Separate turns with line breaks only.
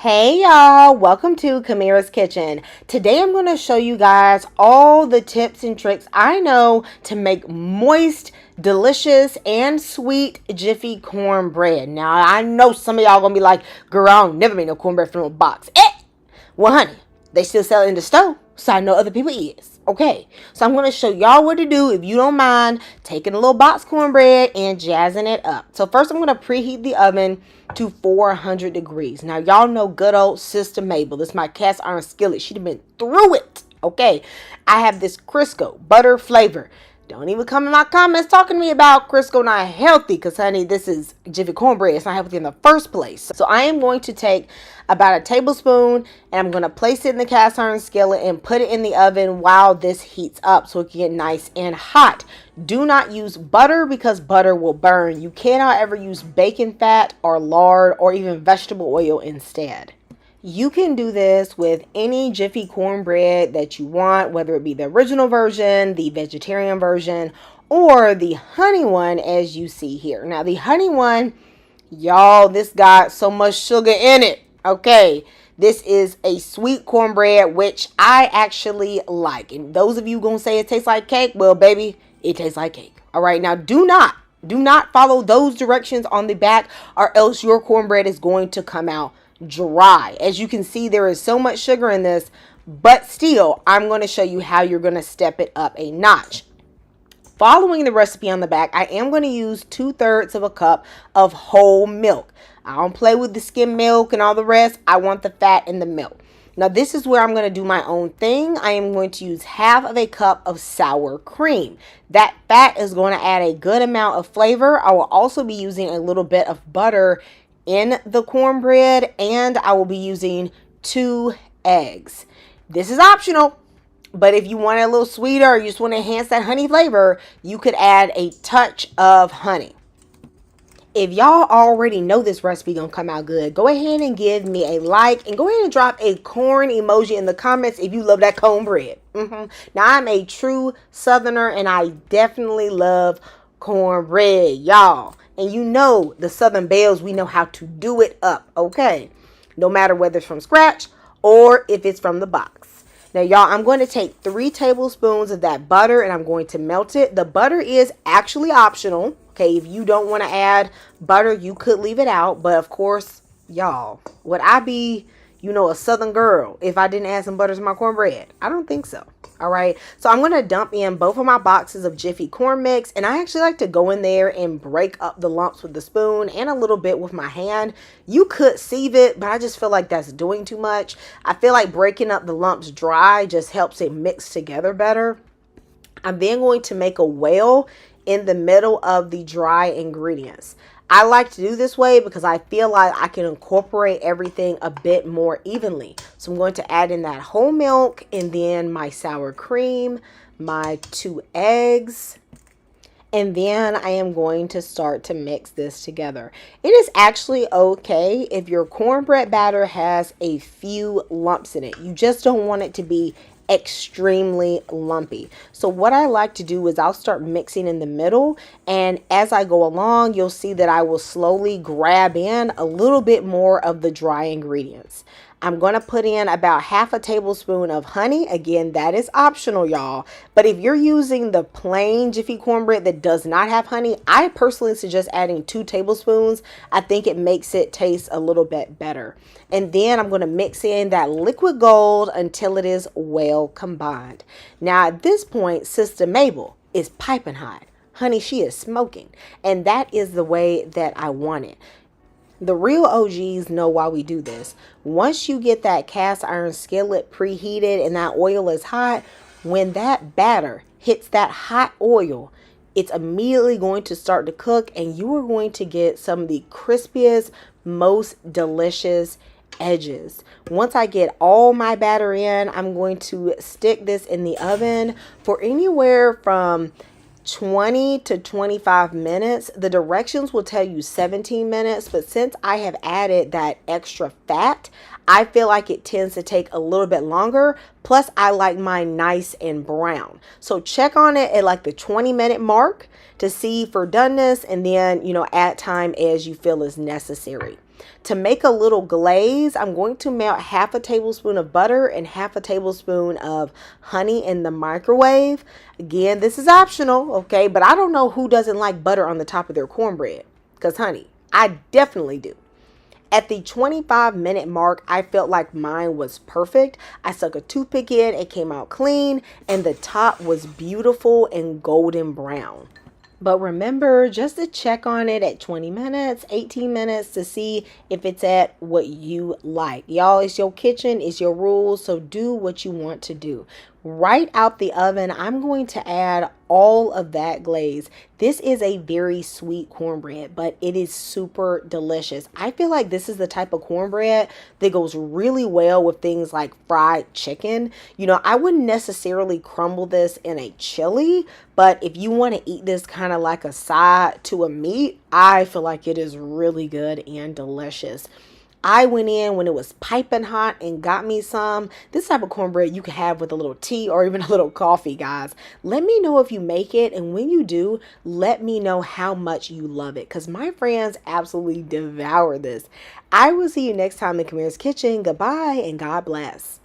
Hey y'all, welcome to Kamira's Kitchen. Today I'm going to show you guys all the tips and tricks I know to make moist, delicious, and sweet Jiffy cornbread. Now I know some of y'all going to be like, girl, I don't never make no cornbread from a box. Well honey, they still sell it in the store, so I know other people is. Okay, so I'm going to show y'all what to do if you don't mind taking a little box cornbread and jazzing it up. So first I'm going to preheat the oven to 400 degrees. Now y'all know good old Sister Mabel. This is my cast iron skillet. She'd have been through it. Okay, I have this Crisco butter flavor. Don't even come in my comments talking to me about Crisco not healthy, because honey, this is Jiffy cornbread. It's not healthy in the first place. So I am going to take about a tablespoon and I'm going to place it in the cast iron skillet and put it in the oven while this heats up so it can get nice and hot. Do not use butter because butter will burn. You cannot ever use bacon fat or lard or even vegetable oil instead. You can do this with any Jiffy cornbread that you want, whether it be the original version, the vegetarian version, or the honey one as you see here. Now the honey one, y'all, this got so much sugar in it. Okay, this is a sweet cornbread, which I actually like. And those of you gonna say it tastes like cake, well baby, it tastes like cake. All right, now do not follow those directions on the back, or else your cornbread is going to come out dry. As you can see, there is so much sugar in this, but still I'm going to show you how you're going to step it up a notch. Following the recipe on the back, I am going to use 2/3 of a cup of whole milk. I don't play with the skim milk and all the rest. I want the fat in the milk. Now this is where I'm going to do my own thing. I am going to use half of a cup of sour cream. That fat is going to add a good amount of flavor. I will also be using a little bit of butter in the cornbread, and I will be using 2 eggs. This is optional, but if you want it a little sweeter or you just want to enhance that honey flavor, you could add a touch of honey. If y'all already know this recipe gonna come out good, go ahead and give me a like and go ahead and drop a corn emoji in the comments if you love that cornbread. Now I'm a true southerner and I definitely love cornbread, y'all. And you know, the Southern Belles, we know how to do it up, okay? No matter whether it's from scratch or if it's from the box. Now, y'all, I'm going to take 3 tablespoons of that butter and I'm going to melt it. The butter is actually optional, okay? If you don't want to add butter, you could leave it out. But, of course, y'all, would I be, you know, a Southern girl if I didn't add some butter to my cornbread? I don't think so. All right, so I'm going to dump in both of my boxes of Jiffy corn mix, and I actually like to go in there and break up the lumps with the spoon and a little bit with my hand. You could sieve it, but I just feel like that's doing too much. I feel like breaking up the lumps dry just helps it mix together better. I'm then going to make a well in the middle of the dry ingredients. I like to do this way because I feel like I can incorporate everything a bit more evenly. So I'm going to add in that whole milk and then my sour cream, my 2 eggs, and then I am going to start to mix this together. It is actually okay if your cornbread batter has a few lumps in it. You just don't want it to be extremely lumpy. So what I like to do is I'll start mixing in the middle, and as I go along you'll see that I will slowly grab in a little bit more of the dry ingredients. I'm going to put in about half a tablespoon of honey. Again, that is optional, y'all. But if you're using the plain Jiffy cornbread that does not have honey, I personally suggest adding 2 tablespoons. I think it makes it taste a little bit better. And then I'm going to mix in that liquid gold until it is well combined. Now at this point, Sister Mabel is piping hot. Honey, she is smoking. And that is the way that I want it. The real OGs know why we do this. Once you get that cast iron skillet preheated and that oil is hot, when that batter hits that hot oil, it's immediately going to start to cook and you are going to get some of the crispiest, most delicious edges. Once I get all my batter in, I'm going to stick this in the oven for anywhere from 20 to 25 minutes. The directions will tell you 17 minutes, but since I have added that extra fat, I feel like it tends to take a little bit longer. Plus, I like mine nice and brown. So check on it at like the 20-minute mark to see for doneness, and then, you know, add time as you feel is necessary. To make a little glaze, I'm going to melt half a tablespoon of butter and half a tablespoon of honey in the microwave. Again, this is optional, okay? But I don't know who doesn't like butter on the top of their cornbread. Because, honey, I definitely do. At the 25-minute mark, I felt like mine was perfect. I stuck a toothpick in, it came out clean, and the top was beautiful and golden brown. But remember just to check on it at 20 minutes, 18 minutes to see if it's at what you like. Y'all, it's your kitchen, it's your rules, so do what you want to do. Right out the oven, I'm going to add all of that glaze. This is a very sweet cornbread, but it is super delicious. I feel like this is the type of cornbread that goes really well with things like fried chicken. You know, I wouldn't necessarily crumble this in a chili, but if you want to eat this kind of like a side to a meat, I feel like it is really good and delicious. I went in when it was piping hot and got me some. This type of cornbread you can have with a little tea or even a little coffee, guys. Let me know if you make it, and when you do, let me know how much you love it, because my friends absolutely devour this. I will see you next time in Kamira's Kitchen. Goodbye and God bless.